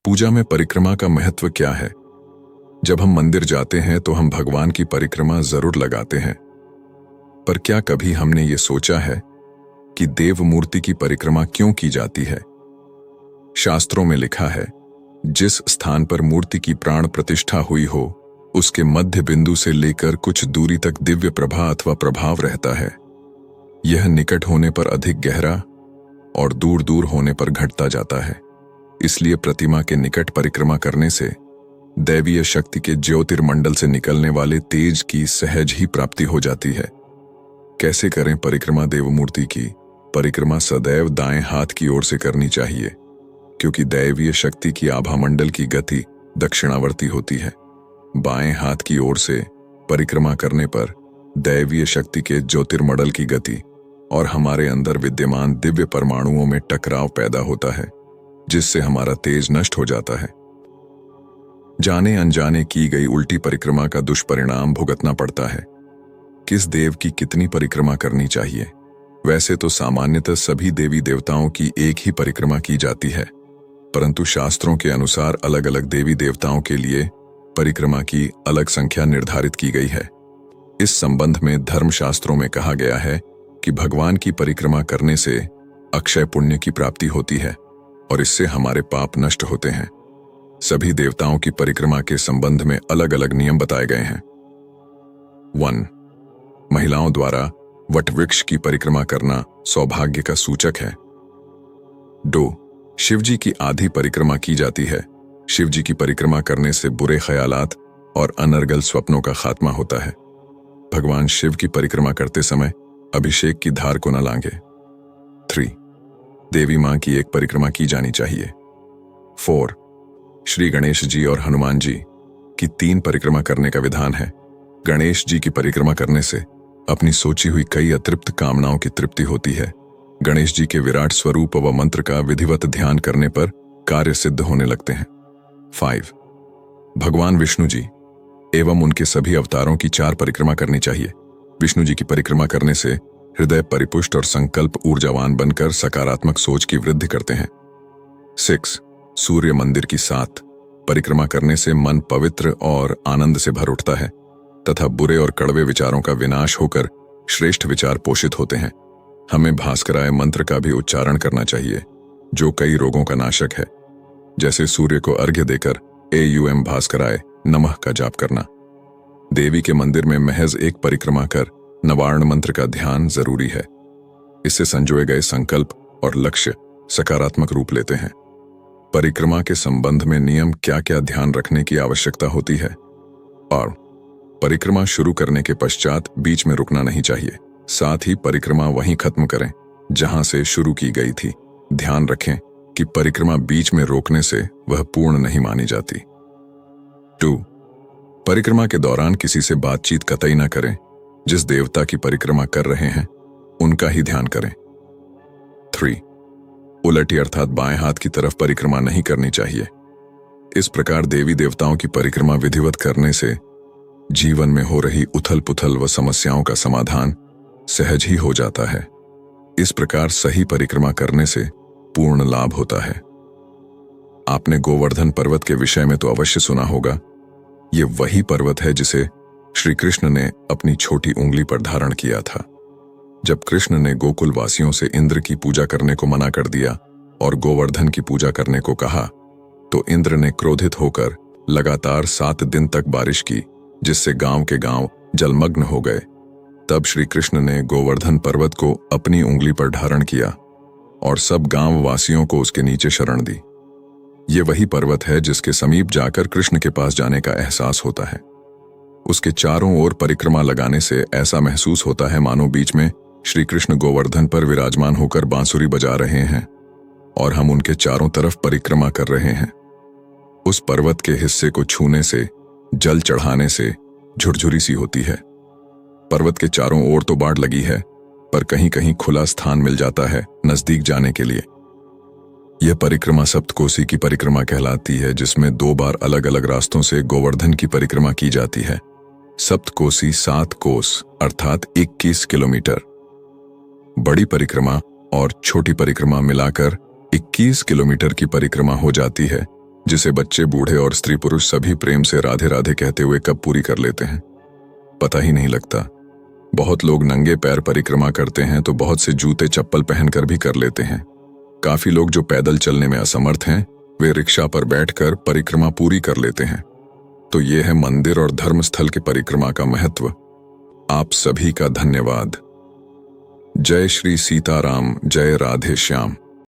पूजा में परिक्रमा का महत्व क्या है? जब हम मंदिर जाते हैं तो हम भगवान की परिक्रमा जरूर लगाते हैं, पर क्या कभी हमने ये सोचा है कि देव मूर्ति की परिक्रमा क्यों की जाती है? शास्त्रों में लिखा है, जिस स्थान पर मूर्ति की प्राण प्रतिष्ठा हुई हो, उसके मध्य बिंदु से लेकर कुछ दूरी तक दिव्य प्रभा अथवा प्रभाव रहता है। यह निकट होने पर अधिक गहरा और दूर दूर होने पर घटता जाता है। इसलिए प्रतिमा के निकट परिक्रमा करने से दैवीय शक्ति के ज्योतिर्मंडल से निकलने वाले तेज की सहज ही प्राप्ति हो जाती है। कैसे करें परिक्रमा देव मूर्ति की? परिक्रमा सदैव दाएं हाथ की ओर से करनी चाहिए, क्योंकि दैवीय शक्ति की आभामंडल की गति दक्षिणावर्ती होती है। बाएं हाथ की ओर से परिक्रमा करने पर दैवीय शक्ति के ज्योतिर्मंडल की गति और हमारे अंदर विद्यमान दिव्य परमाणुओं में टकराव पैदा होता है, जिससे हमारा तेज नष्ट हो जाता है। जाने अनजाने की गई उल्टी परिक्रमा का दुष्परिणाम भुगतना पड़ता है। किस देव की कितनी परिक्रमा करनी चाहिए? वैसे तो सामान्यतः सभी देवी देवताओं की एक ही परिक्रमा की जाती है, परंतु शास्त्रों के अनुसार अलग अलग देवी देवताओं के लिए परिक्रमा की अलग संख्या निर्धारित की गई है। इस संबंध में धर्मशास्त्रों में कहा गया है कि भगवान की परिक्रमा करने से अक्षय पुण्य की प्राप्ति होती है और इससे हमारे पाप नष्ट होते हैं। सभी देवताओं की परिक्रमा के संबंध में अलग अलग नियम बताए गए हैं। 1. महिलाओं द्वारा वटवृक्ष की परिक्रमा करना सौभाग्य का सूचक है। 2. शिवजी की आधी परिक्रमा की जाती है। शिवजी की परिक्रमा करने से बुरे ख्यालात और अनर्गल स्वप्नों का खात्मा होता है। भगवान शिव की परिक्रमा करते समय अभिषेक की धार को न लांगे। 3. देवी मां की एक परिक्रमा की जानी चाहिए। 4. श्री गणेश जी और हनुमान जी की 3 परिक्रमा करने का विधान है। गणेश जी की परिक्रमा करने से अपनी सोची हुई कई अतृप्त कामनाओं की तृप्ति होती है। गणेश जी के विराट स्वरूप व मंत्र का विधिवत ध्यान करने पर कार्य सिद्ध होने लगते हैं। 5. भगवान विष्णु जी एवं उनके सभी अवतारों की 4 परिक्रमा करनी चाहिए। विष्णु जी की परिक्रमा करने से हृदय परिपुष्ट और संकल्प ऊर्जावान बनकर सकारात्मक सोच की वृद्धि करते हैं। 6. सूर्य मंदिर की 7 परिक्रमा करने से मन पवित्र और आनंद से भर उठता है तथा बुरे और कड़वे विचारों का विनाश होकर श्रेष्ठ विचार पोषित होते हैं। हमें भास्कराय मंत्र का भी उच्चारण करना चाहिए, जो कई रोगों का नाशक है। जैसे सूर्य को अर्घ्य देकर एयुएम भास्कराय नमः का जाप करना। देवी के मंदिर में महज एक परिक्रमा कर नवार्ण मंत्र का ध्यान जरूरी है। इससे संजोए गए संकल्प और लक्ष्य सकारात्मक रूप लेते हैं। परिक्रमा के संबंध में नियम क्या क्या ध्यान रखने की आवश्यकता होती है? और परिक्रमा शुरू करने के पश्चात बीच में रुकना नहीं चाहिए। साथ ही परिक्रमा वहीं खत्म करें जहां से शुरू की गई थी। ध्यान रखें कि परिक्रमा बीच में रोकने से वह पूर्ण नहीं मानी जाती। 2. परिक्रमा के दौरान किसी से बातचीत कतई न करें। जिस देवता की परिक्रमा कर रहे हैं उनका ही ध्यान करें। 3. उलटी अर्थात बाएं हाथ की तरफ परिक्रमा नहीं करनी चाहिए। इस प्रकार देवी देवताओं की परिक्रमा विधिवत करने से जीवन में हो रही उथल पुथल व समस्याओं का समाधान सहज ही हो जाता है। इस प्रकार सही परिक्रमा करने से पूर्ण लाभ होता है। आपने गोवर्धन पर्वत के विषय में तो अवश्य सुना होगा। ये वही पर्वत है जिसे श्री कृष्ण ने अपनी छोटी उंगली पर धारण किया था। जब कृष्ण ने गोकुल वासियों से इंद्र की पूजा करने को मना कर दिया और गोवर्धन की पूजा करने को कहा, तो इंद्र ने क्रोधित होकर लगातार 7 दिन तक बारिश की, जिससे गांव के गांव जलमग्न हो गए। तब श्री कृष्ण ने गोवर्धन पर्वत को अपनी उंगली पर धारण किया और सब गांव वासियों को उसके नीचे शरण दी। ये वही पर्वत है जिसके समीप जाकर कृष्ण के पास जाने का एहसास होता है। उसके चारों ओर परिक्रमा लगाने से ऐसा महसूस होता है मानो बीच में श्री कृष्ण गोवर्धन पर विराजमान होकर बांसुरी बजा रहे हैं और हम उनके चारों तरफ परिक्रमा कर रहे हैं। उस पर्वत के हिस्से को छूने से, जल चढ़ाने से झुरझुरी सी होती है। पर्वत के चारों ओर तो बाड़ लगी है, पर कहीं कहीं खुला स्थान मिल जाता है नजदीक जाने के लिए। यह परिक्रमा सप्तकोसी की परिक्रमा कहलाती है, जिसमें 2 बार अलग अलग रास्तों से गोवर्धन की परिक्रमा की जाती है। सप्तकोसी 7 कोस अर्थात 21 किलोमीटर। बड़ी परिक्रमा और छोटी परिक्रमा मिलाकर 21 किलोमीटर की परिक्रमा हो जाती है, जिसे बच्चे, बूढ़े और स्त्री पुरुष सभी प्रेम से राधे राधे कहते हुए कब पूरी कर लेते हैं पता ही नहीं लगता। बहुत लोग नंगे पैर परिक्रमा करते हैं तो बहुत से जूते चप्पल पहनकर भी कर लेते हैं। काफी लोग जो पैदल चलने में असमर्थ हैं वे रिक्शा पर बैठकर परिक्रमा पूरी कर लेते हैं। तो ये है मंदिर और धर्मस्थल के परिक्रमा का महत्व। आप सभी का धन्यवाद। जय श्री सीताराम, जय राधे श्याम।